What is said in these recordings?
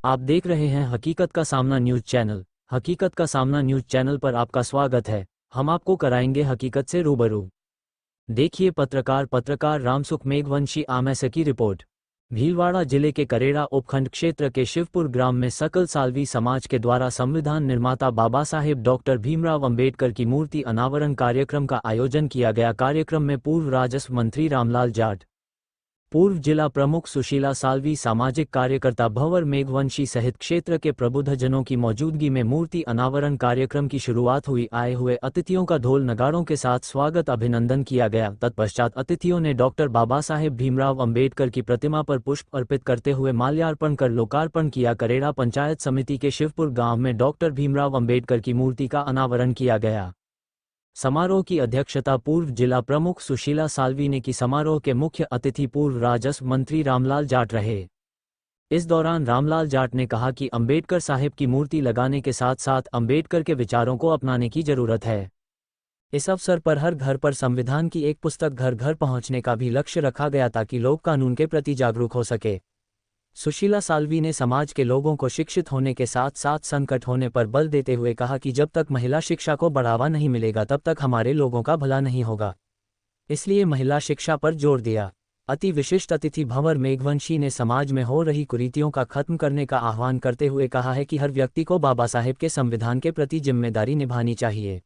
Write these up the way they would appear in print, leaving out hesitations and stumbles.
आप देख रहे हैं हकीकत का सामना न्यूज चैनल। हकीकत का सामना न्यूज चैनल पर आपका स्वागत है। हम आपको कराएंगे हकीकत से रूबरू। देखिए पत्रकार रामसुख मेघवंशी आमैसे की रिपोर्ट। भीलवाड़ा जिले के करेड़ा उपखंड क्षेत्र के शिवपुर ग्राम में सकल साल्वी समाज के द्वारा संविधान निर्माता बाबा साहेब डॉक्टर भीमराव अंबेडकर की मूर्ति अनावरण कार्यक्रम का आयोजन किया गया। कार्यक्रम में पूर्व राजस्व मंत्री रामलाल जाट, पूर्व जिला प्रमुख सुशीला साल्वी, सामाजिक कार्यकर्ता भंवर मेघवंशी सहित क्षेत्र के प्रबुद्धजनों की मौजूदगी में मूर्ति अनावरण कार्यक्रम की शुरुआत हुई। आए हुए अतिथियों का ढोल नगाड़ों के साथ स्वागत अभिनंदन किया गया। तत्पश्चात अतिथियों ने डॉक्टर बाबा साहेब भीमराव अंबेडकर की प्रतिमा पर पुष्प अर्पित करते हुए माल्यार्पण कर लोकार्पण किया। करेड़ा पंचायत समिति के शिवपुर गांव में डॉक्टर भीमराव अंबेडकर की मूर्ति का अनावरण किया गया। समारोह की अध्यक्षता पूर्व जिला प्रमुख सुशीला साल्वी ने की। समारोह के मुख्य अतिथि पूर्व राजस्व मंत्री रामलाल जाट रहे। इस दौरान रामलाल जाट ने कहा कि अंबेडकर साहिब की मूर्ति लगाने के साथ साथ अंबेडकर के विचारों को अपनाने की जरूरत है। इस अवसर पर हर घर पर संविधान की एक पुस्तक घर घर पहुंचने का भी लक्ष्य रखा गया ताकि लोग कानून के प्रति जागरूक हो सके। सुशीला साल्वी ने समाज के लोगों को शिक्षित होने के साथ साथ संकट होने पर बल देते हुए कहा कि जब तक महिला शिक्षा को बढ़ावा नहीं मिलेगा तब तक हमारे लोगों का भला नहीं होगा, इसलिए महिला शिक्षा पर जोर दिया। अति विशिष्ट अतिथि भंवर मेघवंशी ने समाज में हो रही कुरीतियों का खत्म करने का आह्वान करते हुए कहा है कि हर व्यक्ति को बाबा साहेब के संविधान के प्रति जिम्मेदारी निभानी चाहिए।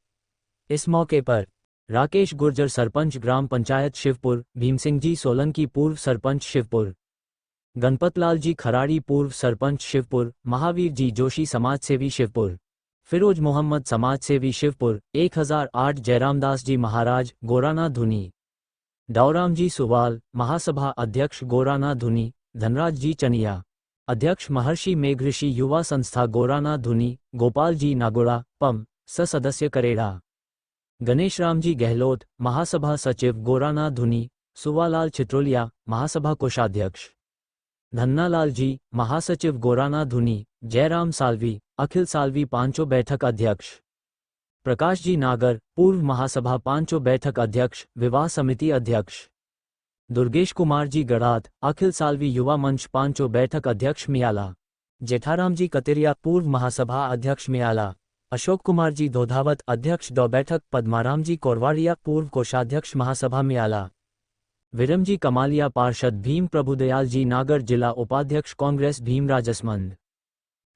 इस मौके पर राकेश गुर्जर सरपंच ग्राम पंचायत शिवपुर, भीम सिंह जी सोलंकी पूर्व सरपंच शिवपुर, गणपतलाल जी खराड़ी पूर्व सरपंच शिवपुर, महावीर जी जोशी समाजसेवी शिवपुर, फिरोज मोहम्मद समाजसेवी शिवपुर, 1008 जयरामदास जी महाराज गोराना धुनी, दाऊराम जी सुवाल महासभा अध्यक्ष गोराना धुनी, धनराज जी चनिया अध्यक्ष महर्षि मेघऋषि युवा संस्था गोराना धुनी, गोपाल जी नागोड़ा पम सदस्य करेड़ा, गणेश राम जी गहलोत महासभा सचिव गोराना धुनी, सुवालाल चित्रोलिया महासभा कोषाध्यक्ष, धन्नालाल जी महासचिव गोराना धुनी, जयराम साल्वी अखिल साल्वी पांचों बैठक अध्यक्ष, प्रकाश जी नागर पूर्व महासभा पांचों बैठक अध्यक्ष विवाह समिति अध्यक्ष, दुर्गेश कुमार जी गड़ात अखिल साल्वी युवा मंच पांचों बैठक अध्यक्ष मियाला, जेठाराम जी कतिरिया पूर्व महासभा अध्यक्ष मियाला, अशोक कुमार जी दोधावत अध्यक्ष दो बैठक, पद्माराम जी कोरवाड़िया पूर्व कोषाध्यक्ष महासभा मियाला, विरम जी कमालिया पार्षद भीम, प्रभुदयाल जी नागर जिला उपाध्यक्ष कांग्रेस भीम राजसमंद,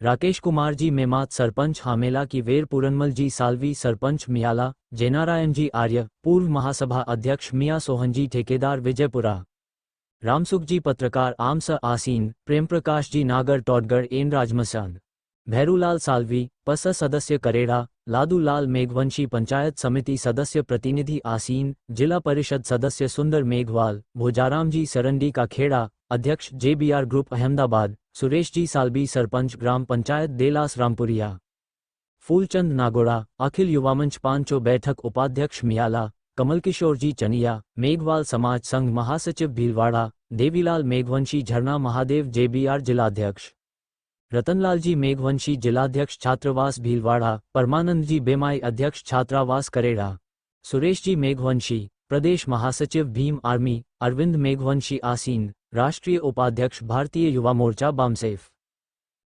राकेश कुमार जी मेमात सरपंच हामेला की वेर, पूरनमल जी साल्वी सरपंच मियाला, जयनारायण जी आर्य पूर्व महासभा अध्यक्ष मियाँ सोहन जी ठेकेदार विजयपुरा, रामसुख जी पत्रकार आमस आसीन, प्रेम प्रकाश जी नागर टोडगढ़ एन राजमसान, भैरूलाल साल्वी पस सदस्य करेड़ा, लादूलाल मेघवंशी पंचायत समिति सदस्य प्रतिनिधि आसीन, जिला परिषद सदस्य सुंदर मेघवाल, भोजाराम जी सरंडी का खेड़ा अध्यक्ष JBR ग्रुप अहमदाबाद, सुरेश जी साल्वी सरपंच ग्राम पंचायत देलास रामपुरिया, फूलचंद नागोड़ा अखिल युवामंच पांचों बैठक उपाध्यक्ष मियाला, कमल किशोर जी चनिया मेघवाल समाज संघ महासचिव भीलवाड़ा, देवीलाल मेघवंशी झरना महादेव JBR जिलाध्यक्ष, रतनलाल जी मेघवंशी जिलाध्यक्ष छात्रावास भीलवाड़ा, परमानंद जी बेमाई अध्यक्ष छात्रावास करेड़ा, सुरेश जी मेघवंशी प्रदेश महासचिव भीम आर्मी, अरविंद मेघवंशी आसीन राष्ट्रीय उपाध्यक्ष भारतीय युवा मोर्चा बामसेफ,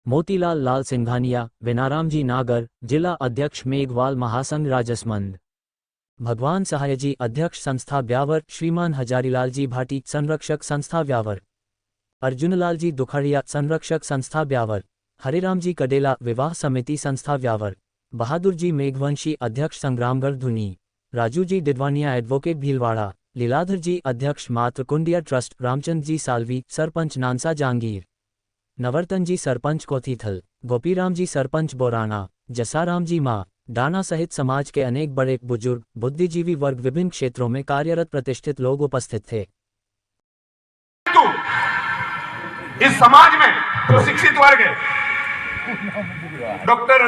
मोतीलाल लाल सिंघानिया, विनाराम जी नागर जिला अध्यक्ष मेघवाल महासंघ राजसमंद, भगवान सहाय जी अध्यक्ष संस्था ब्यावर, श्रीमान हजारीलाल जी भाटी संरक्षक संस्था ब्यावर, अर्जुनलाल जी दुखड़िया संरक्षक संस्था ब्यावर, हरिराम जी कडेला विवाह समिति संस्था ब्यावर, बहादुर जी मेघवंशी अध्यक्ष संग्रामगढ़ धुनी, राजू जी डिडवानिया एडवोकेट भीलवाड़ा, लीलाधर जी अध्यक्ष मातृकुंडिया ट्रस्ट, रामचंद्र जी साल्वी सरपंच नानसा जहांगीर, नवर्तन जी सरपंच कोथीथल, गोपीराम जी सरपंच बोराना, जसाराम जी माँ डाना सहित समाज के अनेक बड़े बुजुर्ग बुद्धिजीवी वर्ग विभिन्न क्षेत्रों में कार्यरत प्रतिष्ठित लोग उपस्थित थे। इस समाज में जो शिक्षित वर्ग है, डॉक्टर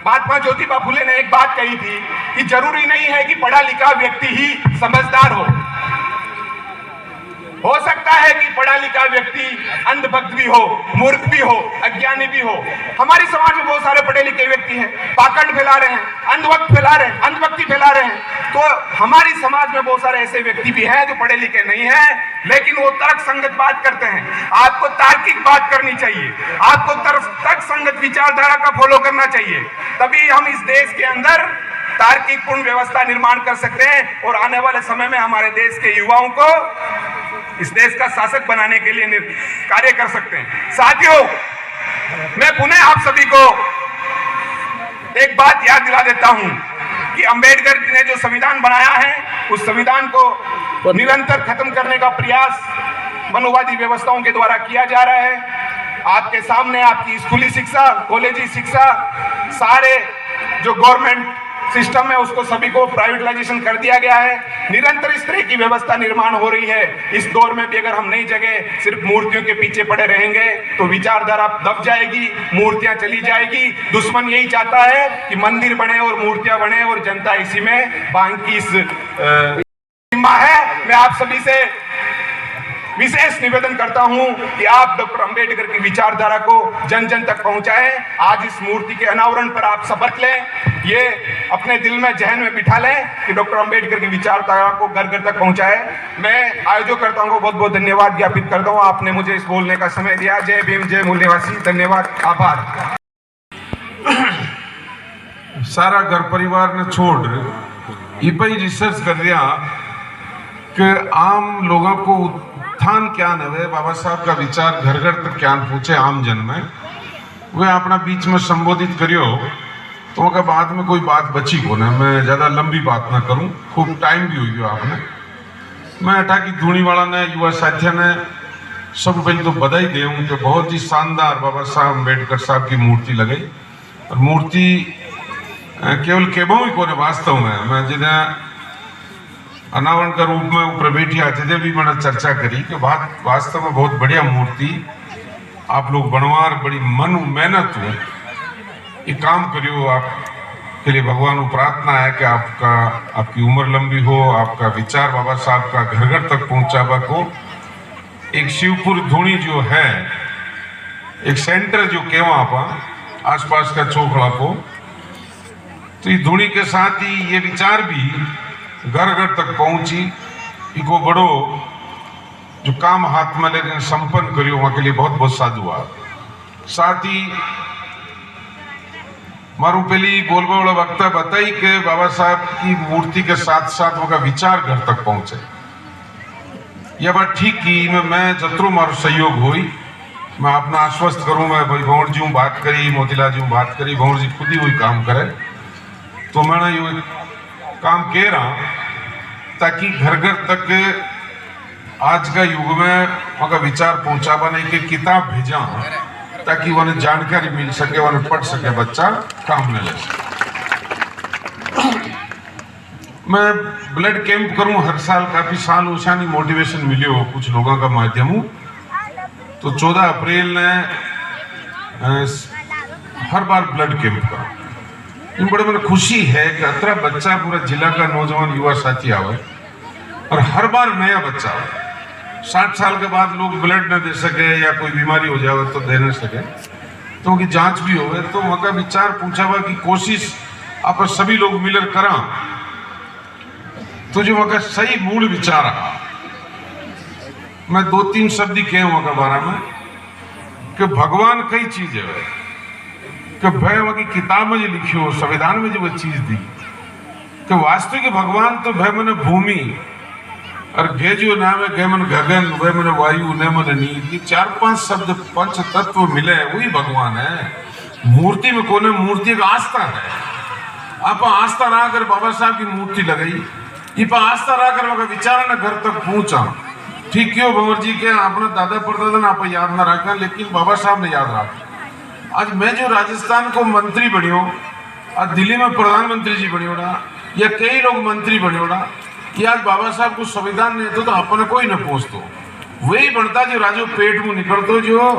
महात्मा ज्योतिबा फुले ने एक बात कही थी कि जरूरी नहीं है कि पढ़ा लिखा व्यक्ति ही समझदार हो। हो सकता है कि पढ़ा लिखा व्यक्ति अंधभक्त भी हो, मूर्ख भी हो, अज्ञानी भी हो। हमारे समाज में बहुत सारे पढ़े लिखे व्यक्ति हैं, पाखंड फैला रहे हैं, अंधभक्त फैला रहे हैं, अंधभक्ति फैला रहे हैं। तो हमारी समाज में बहुत सारे ऐसे व्यक्ति भी हैं जो पढ़े लिखे नहीं हैं, लेकिन वो तर्क संगत बात करते हैं। आपको तार्किक बात करनी चाहिए, आपको तर्क संगत विचारधारा का फॉलो करना चाहिए, तभी हम इस देश के अंदर तार्किक पूर्ण व्यवस्था निर्माण कर सकते हैं और आने वाले समय में हमारे देश के युवाओं को इस देश का शासक बनाने के लिए कार्य कर सकते हैं। साथियों, मैं पुनः आप सभी को एक बात याद दिला देता हूं कि अंबेडकर ने जो संविधान बनाया है, उस संविधान को निरंतर खत्म करने का प्रयास मनुवादी व्यवस्थाओं के द्वारा किया जा रहा है। आपके सामने आपकी स्कूली शिक्षा, कॉलेजी शिक्षा, सारे जो गवर्नमेंट सिस्टम है उसको सभी को प्राइवेटाइजेशन कर दिया गया है। निरंतर इस तरह की व्यवस्था निर्माण हो रही है। इस दौर में भी अगर हम नई जगह सिर्फ मूर्तियों के पीछे पड़े रहेंगे तो विचारधारा दब जाएगी, मूर्तियां चली जाएगी। दुश्मन यही चाहता है कि मंदिर बने और मूर्तियां बने और जनता इसी में बाकी इस सीमा है। मैं आप सभी से विशेष निवेदन करता हूं कि आप डॉक्टर अंबेडकर की विचारधारा को जन जन तक पहुंचाएं। आज इस मूर्ति के अनावरण पर आप शपथ लें, ये अपने दिल में, जहन में बिठा लें कि डॉक्टर अंबेडकर की विचारधारा को घर घर तक पहुंचाएं। मैं आयोजकर्ताओं को बहुत बहुत धन्यवाद ज्ञापित करता हूं, आपने मुझे इस बोलने का समय दिया। जय भीम, जय मूल्यवासी। धन्यवाद, आभार। सारा घर परिवार ने छोड़ ये पे रिसर्च कर दिया कि आम लोगों को उत्थान क्या नवे, बाबा साहब का विचार घर घर तक क्या पूछे आम जन में, वे अपना बीच में संबोधित करियो। तो उनका बाद में कोई बात बची को ना, मैं ज़्यादा लंबी बात ना करूं, खूब टाइम भी हो गया आपने। मैं अठा की धूणी वाला ने, युवा साथियों ने सब पहले तो बधाई दूं कि बहुत ही शानदार बाबा साहब अम्बेडकर साहब की मूर्ति लगाई। और मूर्ति केवल केबो ही को वास्तव में मैं जिन्हें अनावरण का रूप में ऊपर बैठी आज भी मैंने चर्चा करी कि बात वास्तव में बहुत बढ़िया मूर्ति आप लोग बनवार, बड़ी मन मेहनत हो ये काम करियो। आप के लिए भगवान को प्रार्थना है कि आपकी उम्र लंबी हो, आपका विचार बाबा साहब का घर घर तक पहुंचावा को। एक शिवपुर धूणी जो है, एक सेंटर जो केवा आप आसपास का चौकड़ा को, तो ये धूणी के साथ ही ये विचार भी घर घर तक पहुंची। इको बड़ो जो काम हाथ में लेकर संपन्न करियो वहां के लिए बहुत बहुत साधुवाद। साथ ही मारू पहली बोलबा वाला वक्ता बताई कि बाबा साहब की मूर्ति के साथ साथ उनका विचार घर तक पहुंचे। यह बात ठीक की मैं जत्रो मारो सहयोग हुई, मैं अपना आश्वस्त करूं। मैं भाई भंवर जी बात करी, मोतीलाल जी बात करी, भंवर जी खुद ही वही काम करे। तो मैंने ये काम कह रहा ताकि घर घर तक आज का युग में उनका विचार पहुंचाने की किताब भेजा ताकि उन्हें जानकारी मिल सके, उन्हें पढ़ सके, बच्चा काम में ले सके। मैं ब्लड कैंप करूं हर साल, काफी साल उशानी मोटिवेशन मिली हो कुछ लोगों का माध्यम हूं। तो 14 अप्रैल ने हर बार ब्लड कैंप करा। इन बड़े बड़े खुशी है कि अतरा बच्चा पूरा जिला का नौजवान युवा साथी आवे और हर बार नया बच्चा आवे। 60 साल के बाद लोग ब्लड न दे सके या कोई बीमारी हो जाए तो दे न सके, तो उनकी जांच भी हो तो उनका विचार पूछावा की कोशिश आप सभी लोग मिलकर करा। तो जो वह सही मूल विचार आ, मैं 2-3 शब्द ही कहूँ वह बारे में कि भगवान कई चीज है कि भाई वह की किताब में जो लिखी हो, संविधान में जो वह चीज दी कि वास्तविक भगवान तो भय मन भूमि और घे जो नाम है घे मन गगन, वह मन वायु, न मन नीर, ये 4-5 शब्द पंच तत्व मिले वही भगवान है। मूर्ति में कोने मूर्ति का आस्था है। आप आस्था रहा कर बाबा साहब की मूर्ति लगाई, ये पर आस्था रहा कर वह विचार न घर तक पहुंचा। ठीक क्यों भंवर जी के अपना दादा परदादा ना आप याद ना रखा, लेकिन बाबा साहब ने याद रखा। आज मैं जो राजस्थान को मंत्री बनियो, आज दिल्ली में प्रधानमंत्री जी बनियोड़ा या कई लोग मंत्री बनियोड़ा, कि आज बाबा साहब को संविधान नहीं तो अपने कोई न पहुंचतो। वही बनता जो राजो पेट मुंह निकलतो, जो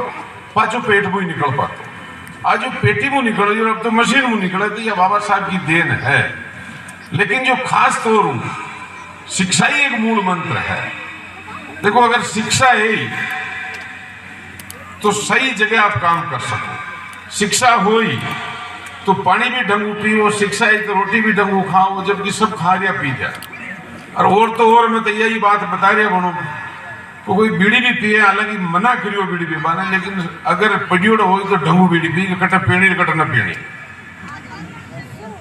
पाचो पेट मुंह निकल पातो। आज जो पेटी मुंह निकल जो अब तो मशीन मुंह निकले, तो यह बाबा साहब की देन है। लेकिन जो खास तौर शिक्षा ही एक मूल मंत्र है। देखो, अगर शिक्षा है ही, तो सही जगह आप काम कर सको। शिक्षा हो ही तो पानी भी ढंगू पियो, शिक्षा है तो रोटी भी ढंगू खाओ, जबकि सब खा रहा पी जाए। और तो और मैं तो यही बात बता रहा बनो, तो कोई बीड़ी भी पिए, हालांकि मना करियो बीड़ी पीवाना, लेकिन अगर पड़ियोड़ हो तो ढंगू बीड़ी पी, कट पीणी कट न पीणी,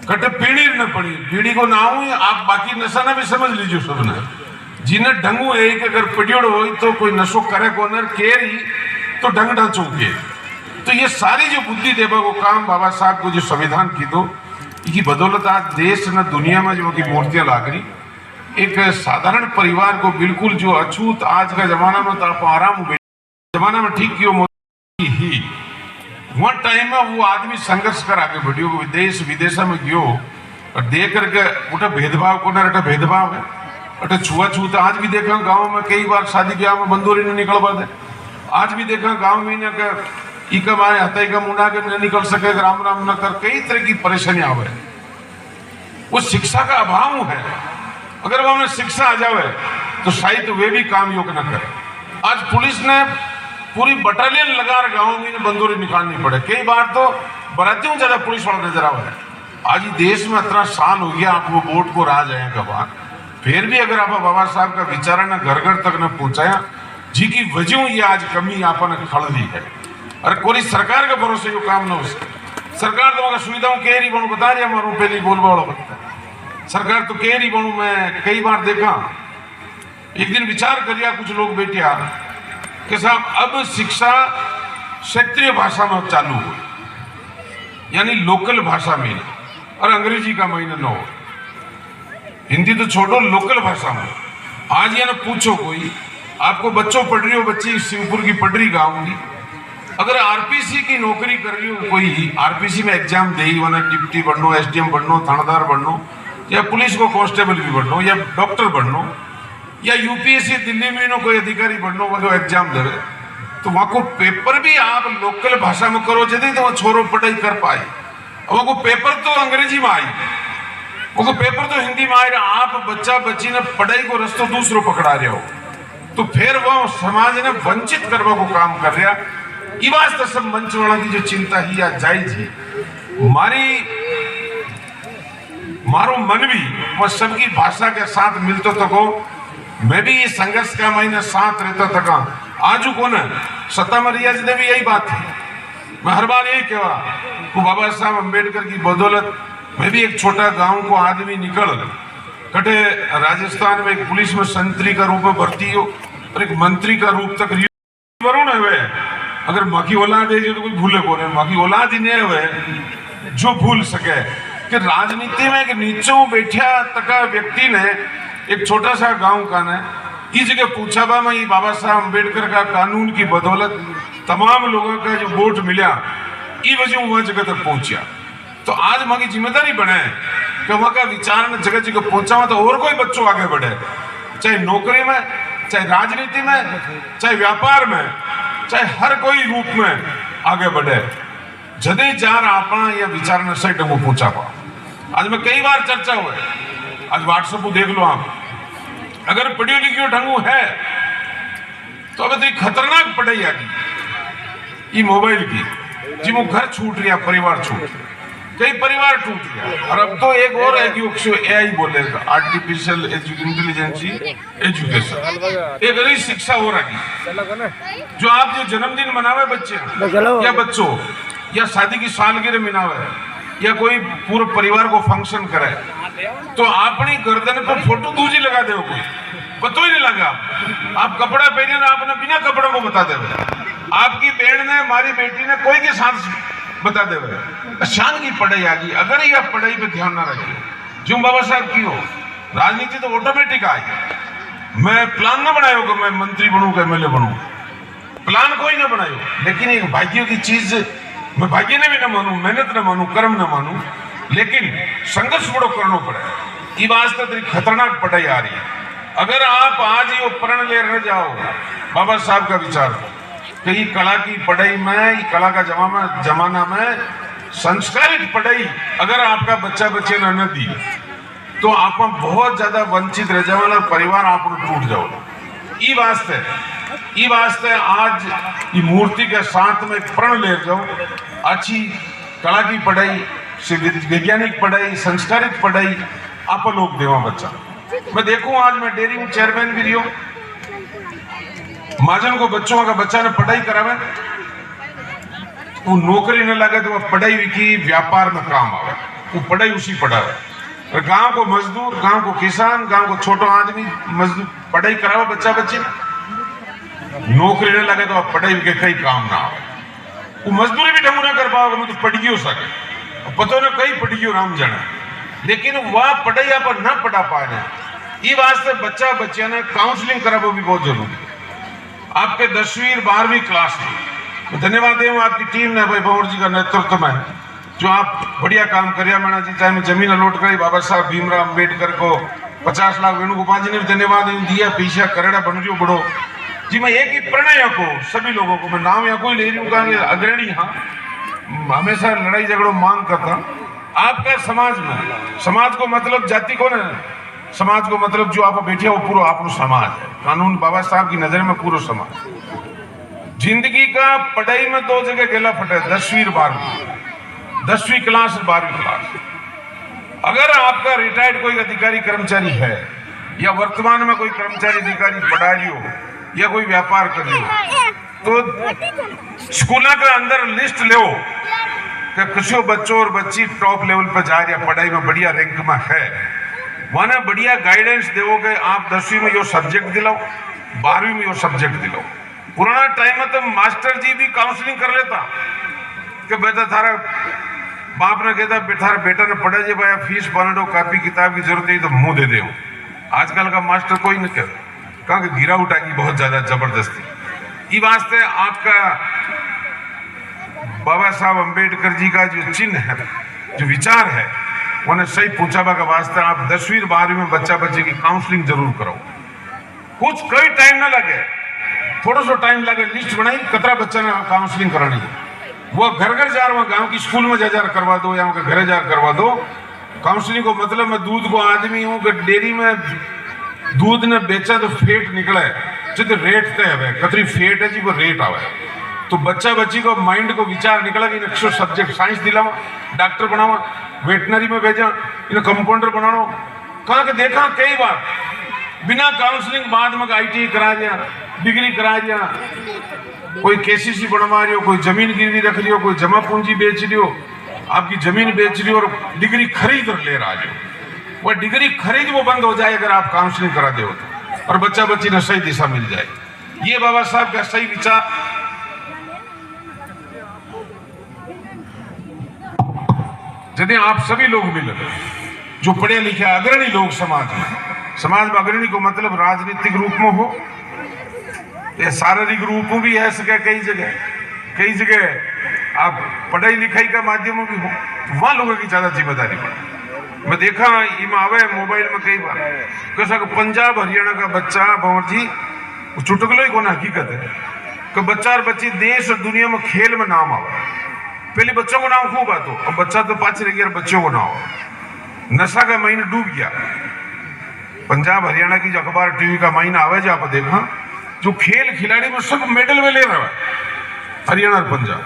कट पीणी न पड़ी, बीड़ी को ना हो आप बाकी नशा ना भी समझ लीजिए सबने। जिन्हें ढंगू है कि अगर पड़ियोड़ हो तो कोई नशो करे कोनर केर ही तो ढंग ढा चौके। तो ये सारी जो बुद्धि देवा को काम बाबा साहब को जो संविधान की दो, इसकी बदौलत आज देश न दुनिया में जो की मूर्तियां लाग रही, एक साधारण परिवार को बिल्कुल जो अछूत आज का जमाना में तो आप आराम जमाना में ठीक कियो मोदी ही वह टाइम में वो आदमी संघर्ष कर आगे बढ़ियो, विदेश विदेश में गयो और देख करके उठा भेदभाव को ना भेदभाव है, अटे छुआछूत आज भी देखा गांव में कई बार शादी ब्याह में बंदूरी नहीं निकल पाते। आज भी देखा गांव में इकम आए हते का मुंडा के नहीं निकल सके, राम राम न कर, कई तरह की परेशानियां आवे। वो शिक्षा का अभाव है। अगर वो हमें शिक्षा आ जावे तो शायद वे भी काम योग न करे। आज पुलिस ने पूरी बटालियन लगा गांव में बंदूरी निकालनी पड़े, कई बार तो बरातियों ज्यादा पुलिस वाला नजर आवा है। आज देश में इतना साल हो गया आप वो वोट को राज आए कबार, फिर भी अगर आप बाबा साहब का विचार न घर घर तक न पहुंचाया, जी की वजह ये आज कमी आपने खड़ दी है। और कोई सरकार के भरोसे जो काम ना हो सके। सरकार तो सुविधाओं कह रही बनू बता रही हमारे पहली बोलबा वाला बनता है। सरकार तो कह रही बनू, मैं कई बार देखा, एक दिन विचार करिया कुछ लोग बैठिया कि साहब अब शिक्षा क्षेत्रीय भाषा में चालू हो, यानी लोकल भाषा में, और अंग्रेजी का महीना न हो, हिंदी तो छोड़ो लोकल भाषा में। आज ये ना पूछो कोई, आपको बच्चों पढ़ रही हो, बच्ची शिवपुर की पढ़ रही गाँव की, अगर आरपीसी की नौकरी कर रही हो, कोई आरपीसी में एग्जाम दे, वरना डिप्टी बननो, एसडीएम बननो, थानेदार बननो, या पुलिस को कांस्टेबल भी बननो, या डॉक्टर बननो, या यूपीएससी दिल्ली में नो कोई अधिकारी बननो, वो एग्जाम दे, तो वहां को पेपर भी आप लोकल भाषा में करो, यदि तो वह छोरो पढ़ाई कर पाए। वो को पेपर तो अंग्रेजी में आई, वो पेपर तो हिंदी में आए, आप बच्चा बच्ची ने पढ़ाई को रस्तो दूसरो पकड़ा रहे हो, तो फिर वो समाज ने वंचित करने को काम कर रहा। ये वास्ते सब मंच वाला की जो चिंता ही या जायज ही मारो मन भी वह सबकी भाषा के साथ मिलते तो को, मैं भी ये संघर्ष का महीना साथ रहता था। आज को न सत्ता में रियाज ने भी यही बात है, मैं हर बार यही कहा कि बाबा साहब अम्बेडकर की बदौलत मैं भी एक छोटा गांव को आदमी निकल कटे राजस्थान में एक पुलिस में संतरी का रूप में भर्ती हो और एक मंत्री का रूप तक वरुण है। अगर माकी औलाद है तो कोई भूले को नहीं, माकी औलाद ही नहीं है जो भूल सके कि राजनीति में एक नीचे बैठा तक व्यक्ति ने एक छोटा सा गांव का ने इस जगह पूछा बा मैं बाबा साहब अम्बेडकर का कानून की बदौलत तमाम लोगों का जो वोट मिला, ये वजह वह जगह तक पहुंचा। तो आज वहां की जिम्मेदारी बने कि वहां का विचार ने जगह जगह पहुंचा, तो और कोई बच्चों आगे बढ़े, चाहे नौकरी में, चाहे राजनीति में, चाहे व्यापार में, चाहे हर कोई रूप में आगे बढ़े। जदे जार आपा या विचार ने सही ढंग पहुंचा पा। आज में कई बार चर्चा हुए, आज व्हाट्सएप देख लो आप, अगर पढ़ियो लिखियो ढंगू है तो अब तो खतरनाक पढ़ाई आ गई ये मोबाइल की, जी वो घर छूट रहा, परिवार छूट रहा, कई परिवार टूट गया। और अब तो एक और एआई बोलेगा, आर्टिफिशियल इंटेलिजेंस एजुकेशन, एक नई शिक्षा हो रही, जो आप जो जन्मदिन मनावे बच्चे या बच्चों या शादी की सालगिरह मनावे या कोई पूरे परिवार को फंक्शन करे, तो अपनी गर्दन पर फोटो दूजी लगा दे, कोई पता ही नहीं लगा। आप कपड़ा पहने ना, आपने बिना कपड़ों को बता दे, आपकी बहन ने, हमारी बेटी ने, कोई के साथ बता दे। शान की पढ़ाई आ गई। अगर ये पढ़ाई पे ध्यान ना रखे, जो बाबा साहब की हो, राजनीति तो ऑटोमेटिक आई। मैं प्लान ना बनायो कि मैं मंत्री बनूं, एमएलए बनूं, प्लान कोई ना बनायो, लेकिन एक भाग्यों की चीज, मैं भाग्य ने भी ना मानू, मेहनत ना मानू, कर्म ना मानू, लेकिन संघर्ष बड़ो करना पड़े। ये वास्ते तेरी खतरनाक पढ़ाई आ रही है। अगर आप आज ये प्रण ले रह जाओ बाबा साहब का विचार कि ये कला की पढ़ाई में, ये कला का जमाना में संस्कारित पढ़ाई अगर आपका बच्चा बच्चे न दी, तो आप बहुत ज्यादा वंचित रह जाओ और परिवार आप टूट जाओ। ई वास्ते आज ये मूर्ति के साथ में प्रण ले जाओ, अच्छी कला की पढ़ाई, वैज्ञानिक पढ़ाई, संस्कारित पढ़ाई आप लोग देवा बच्चा। मैं देखूं आज मैं डेयरी में चेयरमैन भी रही, महाजन को बच्चों का बच्चा ने पढ़ाई करावे, वो नौकरी न लगे तो वह पढ़ाई की व्यापार में काम आवे, वो पढ़ाई उसी पढ़ावे। और गांव को मजदूर, गांव को किसान, गांव को छोटो आदमी मजदूर पढ़ाई करावे बच्चा बच्ची, नौकरी न लगे तो वह पढ़ाई के कई काम ना आवे, वो मजदूरी भी ढंग ना कर पाओगे, मैं तो पढ़ गयो सके, पता न कई पढ़ गयो राम जाने, लेकिन वह पढ़ाई आप न पढ़ा पाए। ये वास्ते बच्चा बच्चिया ने काउंसलिंग करा वो भी बहुत जरूरी है। आपके 10वीं 12वीं क्लास में धन्यवाद दें आपकी टीम ने भाई भंवर जी का नेतृत्व में जो आप बढ़िया काम करिया मैंने जी, चाहे मैं जमीन अलॉट करी बाबा साहब भीमराव अम्बेडकर को 50 लाख, वेणुगोपाल जी ने भी धन्यवाद दिया, पीछा करेड़ा बन रही बड़ो जी। मैं एक ही प्रणय को सभी लोगों को, मैं नाम या कोई ले रही हूँ, अग्रणी हाँ हमेशा लड़ाई झगड़ों मांग करता। आपका समाज में, समाज को मतलब जाति को ना, समाज को मतलब जो आप बैठे हो पूरा आप समाज है, कानून बाबा साहब की नजर में पूरा समाज। जिंदगी का पढ़ाई में 2 जगह गेला फटे, 10वीं 12वीं, 10वीं क्लास और 12वीं क्लास। अगर आपका रिटायर्ड कोई अधिकारी कर्मचारी है या वर्तमान में कोई कर्मचारी अधिकारी पढ़ा रही हो या कोई व्यापार कर रही हो, तो स्कूल के अंदर लिस्ट ले कि कुछ बच्चों और बच्ची टॉप लेवल पर जा रही है, पढ़ाई में बढ़िया रैंक में है, वहां बढ़िया गाइडेंस देवोगे। आप 10वीं में यो सब्जेक्ट दिलाओ, 12वीं में यो सब्जेक्ट दिलाओ। पुराना टाइम में तो मास्टर जी भी काउंसलिंग कर लेता कि बेटा थारा बाप ने कहता थारा बेटा ने पढ़ा जे भाई फीस भरने कॉपी किताब की जरूरत है तो मुंह दे दे। आजकल का मास्टर कोई नहीं कहता, कहा कि गिरा उठा की बहुत ज्यादा जबरदस्ती। इस वास्ते आपका बाबा साहब अम्बेडकर जी का जो चिन्ह है, जो विचार है, उन्हें सही पूछाबा का वास्ते आप 10वीं 12वीं में बच्चा बच्चे की काउंसलिंग जरूर करो। कुछ कोई टाइम ना लगे, थोड़ा सा टाइम लगे, लिस्ट बनाई कतरा बच्चा ने काउंसलिंग करानी है, वो घर घर जा रहा, गांव की स्कूल में जा करवा दो या उनके घर जा करवा दो। काउंसलिंग को मतलब मैं दूध को आदमी हूँ कि डेयरी में दूध ने बेचा तो फेट निकले, तो रेट तय है, कतरी फेट है जी वो रेट आवे, तो बच्चा बच्ची को माइंड को विचार निकला कि इन्हें सब्जेक्ट साइंस दिलावा, डॉक्टर बनावा, वेटनरी में भेजा, इन्हें कंपाउंडर बनाना। कहा कि देखा कई बार बिना काउंसलिंग बाद में ITI करा दिया, डिग्री करा दिया, कोई KCC बनवा रही हो, कोई जमीन गिरवी रख रही हो, कोई जमा पूंजी बेच रही हो, आपकी जमीन बेच रही हो और डिग्री खरीद ले रहा है, वह डिग्री खरीद वो बंद हो जाए अगर आप काउंसलिंग करा दे हो तो, और बच्चा बच्ची ने सही दिशा मिल जाए। ये बाबा साहब का सही विचार। यदि आप सभी लोग मिले जो पढ़े लिखे अग्रणी लोग समाज में अग्रणी को मतलब राजनीतिक रूप में हो या शारीरिक रूप में भी है सके, कई जगह आप पढ़ाई लिखाई का माध्यम में भी हो, तो वहां लोगों की ज्यादा जिम्मेदारी पड़े। मैं देखा इम आवे मोबाइल में कई बार कैसा पंजाब हरियाणा का बच्चा भंवर जी चुटकलो ही को हकीकत है कि बच्चा और बच्ची देश और दुनिया में खेल में नाम आवे। पहले बच्चों को नाम खूब आतो, अब बच्चा तो पाछ रह गया, बच्चों को नाम नशा का महीना डूब गया। पंजाब हरियाणा की जो अखबार टीवी का महीना आवे जो आप देखा, जो खेल खिलाड़ी में सब मेडल में ले रहा है हरियाणा और पंजाब,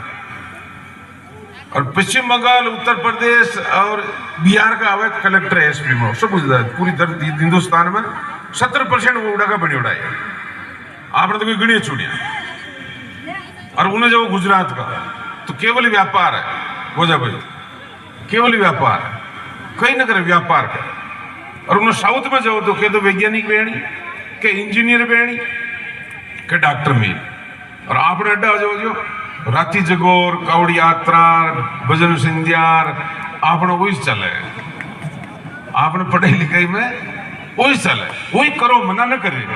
और पश्चिम बंगाल, उत्तर प्रदेश और बिहार का आवे कलेक्टर है, SP में सब पूरी हिंदुस्तान में 70% वो उड़ा का बनी उड़ाई। आपने तो कोई गिनिया चुनिया, और उन्हें जब गुजरात का तो केवल व्यापार है, हो जा भाई केवल व्यापार है, कहीं ना करे व्यापार का। और उन्हें साउथ में जाओ तो कह दो वैज्ञानिक बेणी के इंजीनियर बेणी के डॉक्टर में, और आपने अड्डा हो जाओ जो राती जगोर कावड़ी यात्रा भजन संध्यार आपने वही चले, आपने पढ़ाई लिखाई में वही चले, वही करो, मना न करे।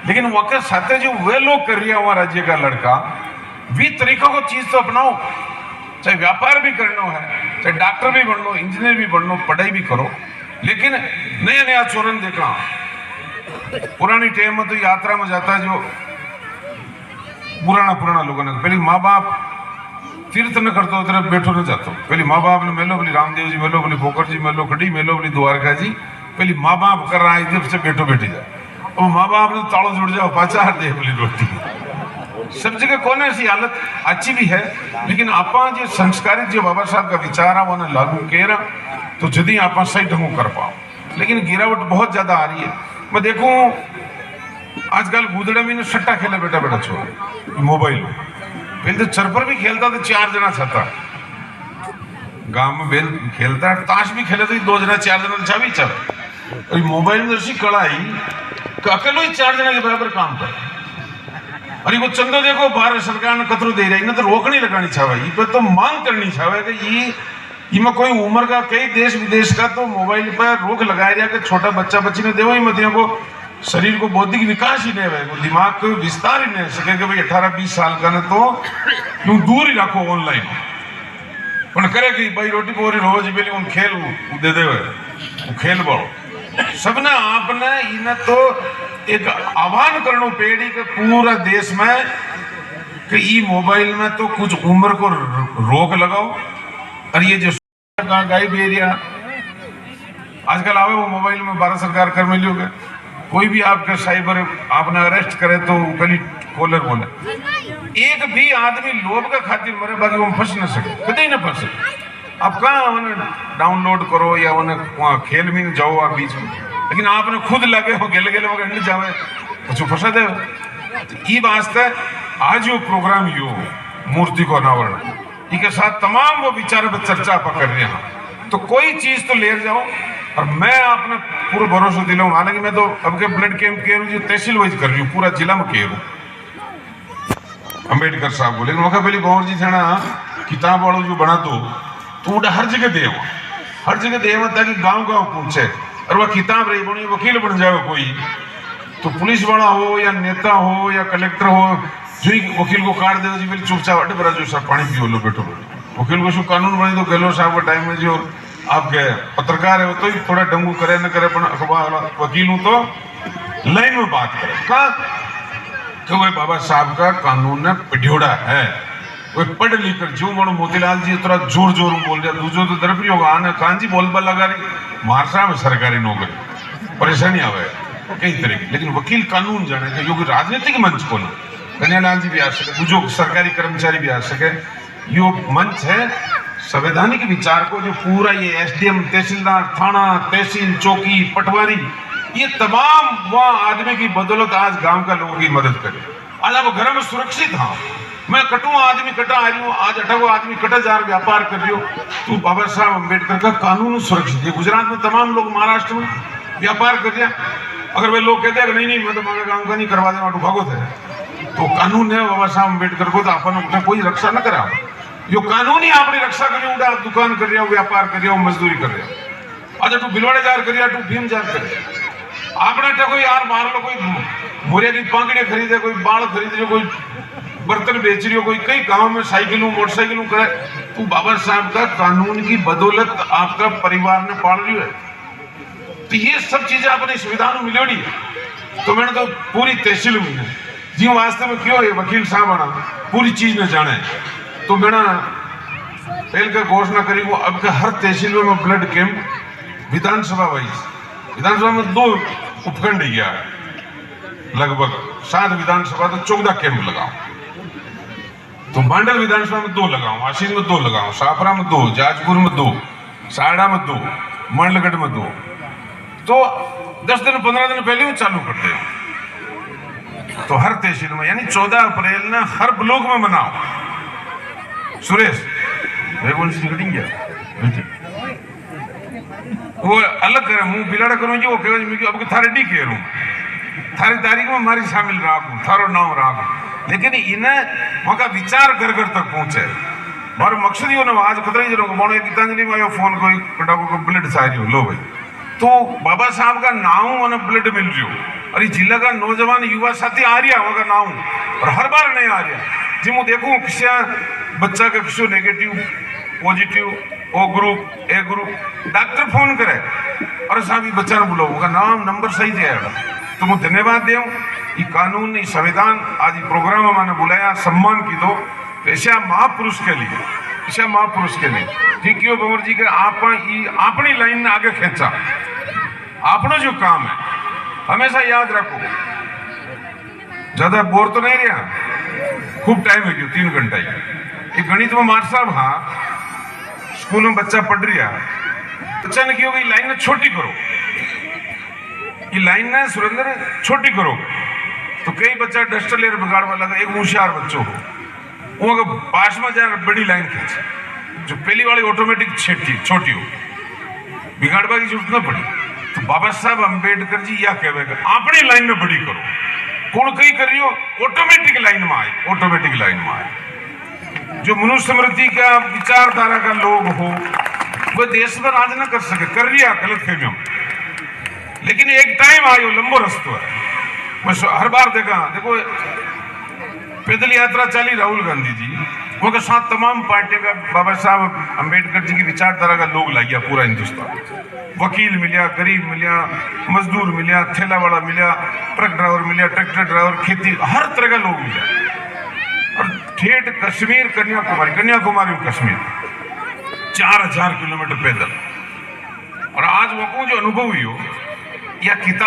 लेकिन वक्त साथ जो वे लोग कर रहा हुआ राज्य का लड़का भी तरीका को चीज तो अपनाओ, चाहे व्यापार भी करना है, चाहे डॉक्टर भी बनना, इंजीनियर भी बनना, पढ़ाई भी करो, लेकिन नया नया चोरन देखा। पुरानी टाइम में तो यात्रा में जाता जो पुराना लोगों ने पहले माँ बाप तीर्थ न करते उधर बैठो न जातो, पहले माँ बाप ने मेलो, बोली रामदेव जी मेलो, बोली पोखर जी मेलो, खड़ी मेलो, बोली द्वारका जी, पहले माँ बाप कर रहा है इधर से बैठो बैठी जाए। और माँ बाप ने ताड़ो जुड़ जाओ पाचा दे बोली रोटी सब जगह कोने सी हालत अच्छी भी है लेकिन आपा जो संस्कारित जो बाबा साहब का विचार है वो लागू केरा तो जदी आपा सही ढंग कर पाओ लेकिन गिरावट बहुत ज्यादा आ रही है। मैं देखूं आजकल गुदड़ा भी ने सट्टा खेले बेटा बेटा छोड़ मोबाइल पहले तो चरपर भी खेलता तो 4 जना छता गांव में बेल खेलता ताश भी खेले तो 2 जना 4 जना चाबी चल और मोबाइल में ऐसी कड़ाई अकेलो ही 4 जना के बराबर काम कर और वो चंदो देखो भारत सरकार ने कतरो दे रही ना तो रोकनी लगानी छावा ये पर तो मांग करनी छावा कि ये में कोई उम्र का कई देश विदेश का तो मोबाइल पर रोक लगाया जाए कि छोटा बच्चा बच्ची ने देवो ही मत को शरीर को बौद्धिक विकास ही नहीं है वो दिमाग को विस्तार ही नहीं सके कि भाई 18-20 साल का ने तो यूं दूर ही रखो ऑनलाइन पर करे कि भाई रोटी पोरी रोज बेली उन खेल दे दे वो खेल बड़ो सबने आपने इन्हें तो एक आह्वान करनो पेड़ी के पूरा देश में कि ई मोबाइल में तो कुछ उम्र को रोक लगाओ और ये जो गाय बेरिया आजकल आवे वो मोबाइल में भारत सरकार कर में लियोगे कोई भी आपके साइबर आपने अरेस्ट करे तो पहली कॉलर बोले एक भी आदमी लोभ का खातिर मरे बाकी वो फंस न सके कभी न फंस सके आप कहाँ उन्हें डाउनलोड करो या उन्हें वहाँ खेल में जाओ आप बीच में लेकिन आपने खुद लगे हो गेले गेले वगैरह नहीं जावे कुछ फंसा दे तो ये वास्ते आज यो प्रोग्राम यो मूर्ति को अनावरण इसके साथ तमाम वो विचार पर चर्चा पर कर रहे हैं तो कोई चीज तो ले जाओ और मैं आपने पूरा भरोसा दिलाऊं हालांकि मैं तो अब के ब्लड कैंप के जो तहसील वाइज कर रही हूँ पूरा जिला में कह रहा अम्बेडकर साहब को लेकिन वह पहले गौर जी थे ना किताब वालों जो बना दो तो हर जगह दे ताकि गांव गांव पहुंचे और वह किताब रही बनी वकील बन जाए कोई तो पुलिस वाला हो या नेता हो या कलेक्टर हो जो वकील को काट दे जी पहले चुपचाप अटे बरा जो सर पानी पियो लो बेटो वकील को शू कानून बनी तो गहलोत साहब के टाइम में जो आपके पत्रकार है वो तो ही थोड़ा डंगू करे न करे अखबार वकील हूं तो लाइन में बात करे कहा कि वह बाबा साहब का कानून ने पिढ़ोड़ा है वो पढ़ लिख कर जो मनो मोतीलाल जी थोड़ा जोर जोर में बोल रहा दूसरो तो दरपी होगा आने कांजी बोल बल लगा रही महाराष्ट्र में सरकारी नौकरी परेशानी आवे कई तरह की लेकिन वकील कानून जाने का यो राजनीतिक मंच को कन्यालाल जी भी आ सके दूसरो सरकारी कर्मचारी भी आ सके यो मंच है संवैधानिक विचार को जो पूरा ये एसडीएम तहसीलदार थाना तहसील चौकी पटवारी ये तमाम वह आदमी की बदौलत आज गांव का लोगों की मदद करे अलावा घर में सुरक्षित हाँ मैं कटू आदमी कटा आ रही हूँ आज 18 आदमी कटा जा रहा व्यापार कर रही हो तू बाबा साहब अम्बेडकर का कानून सुरक्षित है गुजरात में तमाम लोग महाराष्ट्र में व्यापार कर रहे अगर वे लोग कहते हैं नहीं मैं तो मेरे काम का नहीं करवा देना भागो थे तो कानून है बाबा साहब अम्बेडकर को तो अपन कोई रक्षा न करा जो कानून ही अपनी रक्षा कर रहे हो दुकान कर रहे हो व्यापार कर रहे हो मजदूरी कर रहे हो अच्छा तू भिलवाड़े जार कर रहा तू भीम जार कर आपने कोई यार मार लो कोई मुरिया की पांगड़ियां खरीदे कोई बाल खरीदे कोई बर्तन बेच रही हो कोई कई गांव में साइकिलों मोटरसाइकिलों करे तो बाबा साहब का कानून की बदौलत आपका परिवार ने पाल रही है तो ये सब चीजें अपने संविधान में मिलोड़ी है तो मैंने तो पूरी तहसील में जी वास्तव में क्यों है वकील साहब आना पूरी चीज ने जाने तो मैंने पहले का घोषणा करी वो अब का हर तहसील में ब्लड कैंप विधानसभा वाइज विधानसभा में 2 उपखंड गया लगभग 7 विधानसभा तो 14 कैंप लगाओ तो बांडल विधानसभा में 2 लगाओ आशीन में 2 लगाओ साफरा में 2 जाजपुर में 2 साड़ा में 2 मंडलगढ़ में 2 तो 10 दिन 15 दिन पहले वो चालू कर दे तो हर तहसील में यानी 14 अप्रैल ने हर ब्लॉक में मनाओ सुरेश वो अलग करे मुंह बिलाड़ा करूँ जी वो कहे अब थारे डी कह रू थारी तारीख में हमारी शामिल राखू थारो नाम राखू लेकिन इन्हें वहाँ विचार घर घर तक पहुंचे और मकसद ही ना आज खतरा ही मानो गीतांजलि में फोन कोई कटाको को ब्लड सारी लो भाई तो बाबा साहब का नाम और ब्लड मिल रही हो और इस जिला का नौजवान युवा साथी आ रहा वहाँ का नाम और हर बार नहीं आ रहा जी मैं देखूँ किसी बच्चा का किसी negative positive O group A group doctor phone करे और साहब ये बच्चा ने बुलाओ उनका नाम नंबर सही दिया तो मैं धन्यवाद दूँ ये कानून ये संविधान आज प्रोग्राम मैंने बुलाया सम्मान की दो ऐसा महापुरुष के लिए ठीक क्यों भंवर जी के आप अपनी लाइन ने आगे खींचा अपना जो काम है हमेशा याद रखो, ज्यादा बोर तो नहीं रहा, खूब टाइम है जो 3 घंटा ही। एक गणित में मार साहब, हाँ स्कूल में बच्चा पढ़ रहा, बच्चा ने की होगी लाइन ने छोटी करो, ये लाइन ने सुरेंद्र छोटी करो, तो कई बच्चा डस्टर लेकर बिगाड़वा लगा। एक होशियार बच्चों को वो अगर पास में जाए बड़ी लाइन खींच, जो पहली वाली ऑटोमेटिक छोटी हो, बिगाड़वा की जरूरत न पड़ी। तो बाबा साहब अंबेडकर जी या कहेगा अपनी लाइन में बड़ी करो, कौन कहीं कर रही हो ऑटोमेटिक लाइन में आए, ऑटोमेटिक लाइन में आए। जो मनुष्य स्मृति का विचारधारा का लोग हो वो देश में राज न कर सके, कर रिया गलत फहमियों, लेकिन एक टाइम आयो लंबो रस्तो है। मैं हर बार देखो पैदल यात्रा चली राहुल गांधी जी, वो के साथ तमाम पार्टियों का बाबा साहब अंबेडकर जी की विचारधारा का लोग लाइया पूरा हिंदुस्तान। वकील मिलिया, गरीब मिलिया, मजदूर मिलिया, ठेला वाला मिलिया, ट्रक ड्राइवर मिलिया, ट्रैक्टर ड्राइवर, खेती, हर तरह का लोग मिलिया। और ठेठ कश्मीर कन्याकुमारी कश्मीर 4000 किलोमीटर पैदल। और आज वो जो अनुभव हुई हो या किताब